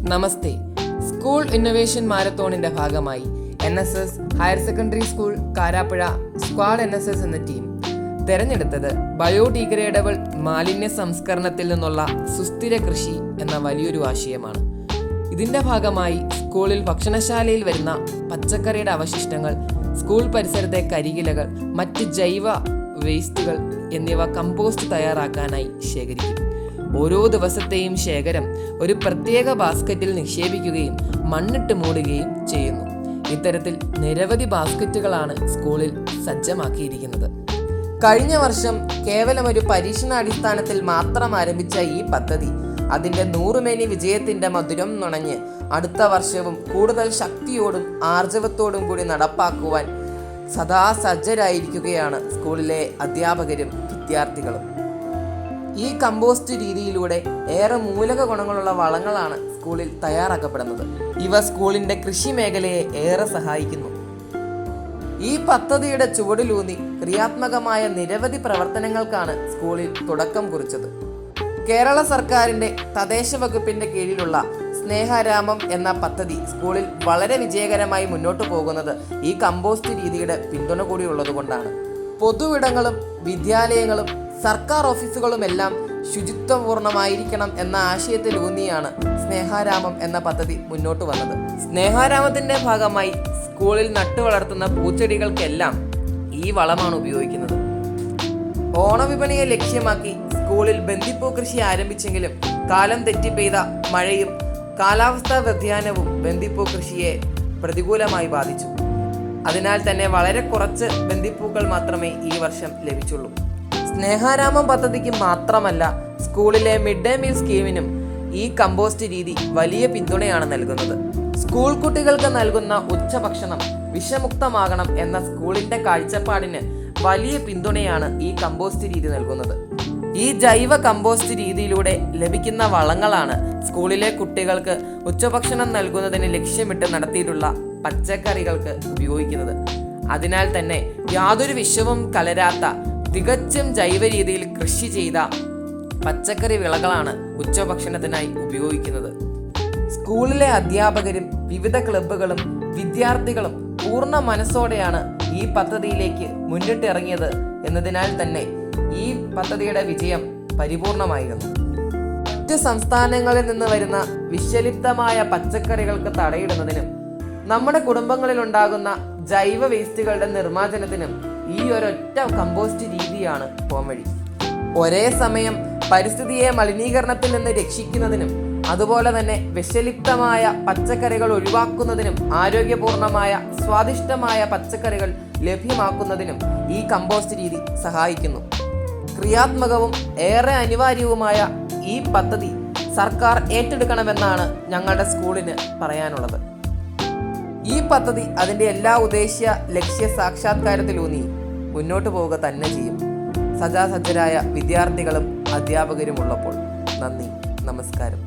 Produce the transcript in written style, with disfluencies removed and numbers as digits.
നമസ്തേ. School innovation മാരത്തോണിന്റെ ഭാഗമായി NSS higher secondary school Karapuzha squad NSS എന്ന team തെരഞ്ഞെടുത്തത് ബയോഡിഗ്രേഡബിൾ മാലിന്യ സംസ്കരണത്തിൽ നിന്നുള്ള സുസ്ഥിര കൃഷി എന്ന വലിയൊരു ആശയമാണ്. ഇതിന്റെ ഭാഗമായി സ്കൂളിൽ ഭക്ഷണശാലയിൽ വരുന്ന പച്ചക്കറിയുടെ അവശിഷ്ടങ്ങൾ, സ്കൂൾ പരിസരത്തെ കരികിലകൾ, മറ്റ് ജൈവ വേസ്റ്റുകൾ എന്നിവ കമ്പോസ്റ്റ് തയ്യാറാക്കാനായി ശേഖരിക്കും. ഓരോ ദിവസത്തെയും ശേഖരം ഒരു പ്രത്യേക ബാസ്ക്കറ്റിൽ നിക്ഷേപിക്കുകയും മണ്ണിട്ട് മൂടുകയും ചെയ്യുന്നു. ഇത്തരത്തിൽ നിരവധി ബാസ്ക്കറ്റുകളാണ് സ്കൂളിൽ സജ്ജമാക്കിയിരിക്കുന്നത്. കഴിഞ്ഞ വർഷം കേവലം ഒരു പരീക്ഷണാടിസ്ഥാനത്തിൽ മാത്രം ആരംഭിച്ച ഈ പദ്ധതി അതിൻ്റെ 100 മേനി വിജയത്തിൻ്റെ മധുരം നുണഞ്ഞ് അടുത്ത വർഷവും കൂടുതൽ ശക്തിയോടും ആർജവത്തോടും കൂടി നടപ്പാക്കുവാൻ സദാ സജ്ജരായിരിക്കുകയാണ് സ്കൂളിലെ അധ്യാപകരും വിദ്യാർത്ഥികളും. ഈ കമ്പോസ്റ്റ് രീതിയിലൂടെ ഏറെ മൂലക ഗുണങ്ങളുള്ള വളങ്ങളാണ് സ്കൂളിൽ തയ്യാറാക്കപ്പെടുന്നത്. ഇവ സ്കൂളിൻ്റെ കൃഷി മേഖലയെ ഏറെ സഹായിക്കുന്നു. ഈ പദ്ധതിയുടെ ചുവടിലൂന്നി ക്രിയാത്മകമായ നിരവധി പ്രവർത്തനങ്ങൾക്കാണ് സ്കൂളിൽ തുടക്കം കുറിച്ചത്. കേരള സർക്കാരിൻ്റെ തദ്ദേശ വകുപ്പിൻ്റെ കീഴിലുള്ള സ്നേഹാരാമം എന്ന പദ്ധതി സ്കൂളിൽ വളരെ വിജയകരമായി മുന്നോട്ട് പോകുന്നത് ഈ കമ്പോസ്റ്റ് രീതിയുടെ പിന്തുണ കൂടി ഉള്ളതുകൊണ്ടാണ്. പൊതുവിടങ്ങളും വിദ്യാലയങ്ങളും സർക്കാർ ഓഫീസുകളുമെല്ലാം ശുചിത്വപൂർണ്ണമായിരിക്കണം എന്ന ആശയത്തിലൂന്നിയാണ് സ്നേഹാരാമം എന്ന പദ്ധതി മുന്നോട്ട് വന്നത്. സ്നേഹാരാമത്തിൻ്റെ ഭാഗമായി സ്കൂളിൽ നട്ടുവളർത്തുന്ന പൂച്ചെടികൾക്കെല്ലാം ഈ വളമാണ് ഉപയോഗിക്കുന്നത്. ഓണവിപണിയെ ലക്ഷ്യമാക്കി സ്കൂളിൽ ബന്ദിപ്പൂ കൃഷി ആരംഭിച്ചെങ്കിലും കാലം തെറ്റി പെയ്ത മഴയും കാലാവസ്ഥാ വ്യതിയാനവും ബന്ദിപ്പൂ കൃഷിയെ പ്രതികൂലമായി ബാധിച്ചു. അതിനാൽ തന്നെ വളരെ കുറച്ച് ബന്ദിപ്പൂക്കൾ മാത്രമേ ഈ വർഷം ലഭിച്ചുള്ളൂ. സ്നേഹാരാമം പദ്ധതിക്ക് മാത്രമല്ല, സ്കൂളിലെ മിഡ് ഡേ മീൽ സ്കീമിനും ഈ കമ്പോസ്റ്റ് രീതി വലിയ പിന്തുണയാണ് നൽകുന്നത്. സ്കൂൾ കുട്ടികൾക്ക് നൽകുന്ന ഉച്ചഭക്ഷണം വിഷമുക്തമാകണം എന്ന സ്കൂളിൻ്റെ കാഴ്ചപ്പാടിന് വലിയ പിന്തുണയാണ് ഈ കമ്പോസ്റ്റ് രീതി നൽകുന്നത്. ഈ ജൈവ കമ്പോസ്റ്റ് രീതിയിലൂടെ ലഭിക്കുന്ന വളങ്ങളാണ് സ്കൂളിലെ കുട്ടികൾക്ക് ഉച്ചഭക്ഷണം നൽകുന്നതിന് ലക്ഷ്യമിട്ട് നടത്തിയിട്ടുള്ള പച്ചക്കറികൾക്ക് ഉപയോഗിക്കുന്നത്. അതിനാൽ തന്നെ യാതൊരു വിഷവും കലരാത്ത തികച്ചും ജൈവ രീതിയിൽ കൃഷി ചെയ്ത പച്ചക്കറി വിളകളാണ് ഉച്ചഭക്ഷണത്തിനായി ഉപയോഗിക്കുന്നത്. സ്കൂളിലെ അധ്യാപകരും വിവിധ ക്ലബ്ബുകളും വിദ്യാർത്ഥികളും പൂർണ്ണ മനസ്സോടെയാണ് ഈ പദ്ധതിയിലേക്ക് മുന്നിട്ടിറങ്ങിയത് എന്നതിനാൽ തന്നെ ഈ പദ്ധതിയുടെ വിജയം പരിപൂർണമായിരുന്നു. മറ്റ് സംസ്ഥാനങ്ങളിൽ നിന്ന് വരുന്ന വിഷലിപ്തമായ പച്ചക്കറികൾക്ക് തടയിടുന്നതിനും നമ്മുടെ കുടുംബങ്ങളിൽ ഉണ്ടാകുന്ന ജൈവ വേസ്റ്റുകളുടെ നിർമ്മാർജ്ജനത്തിനും ഈ ഒരൊറ്റ കമ്പോസ്റ്റ് രീതിയാണ് പോംവഴി. ഒരേ സമയം പരിസ്ഥിതിയെ മലിനീകരണത്തിൽ നിന്ന് രക്ഷിക്കുന്നതിനും അതുപോലെ തന്നെ വിഷലിപ്തമായ പച്ചക്കറികൾ ഒഴിവാക്കുന്നതിനും ആരോഗ്യപൂർണമായ സ്വാദിഷ്ടമായ പച്ചക്കറികൾ ലഭ്യമാക്കുന്നതിനും ഈ കമ്പോസ്റ്റ് രീതി സഹായിക്കുന്നു. ക്രിയാത്മകവും ഏറെ അനിവാര്യവുമായ ഈ പദ്ധതി സർക്കാർ ഏറ്റെടുക്കണമെന്നാണ് ഞങ്ങളുടെ സ്കൂളിന് പറയാനുള്ളത്. ഈ പദ്ധതി അതിൻ്റെ എല്ലാ ഉദ്ദേശ്യ ലക്ഷ്യ സാക്ഷാത്കാരത്തിലൂന്നി മുന്നോട്ട് പോവുക തന്നെ ചെയ്യും. സജാസജ്ജരായ വിദ്യാർത്ഥികളും അധ്യാപകരും ഉള്ളപ്പോൾ. നന്ദി, നമസ്കാരം.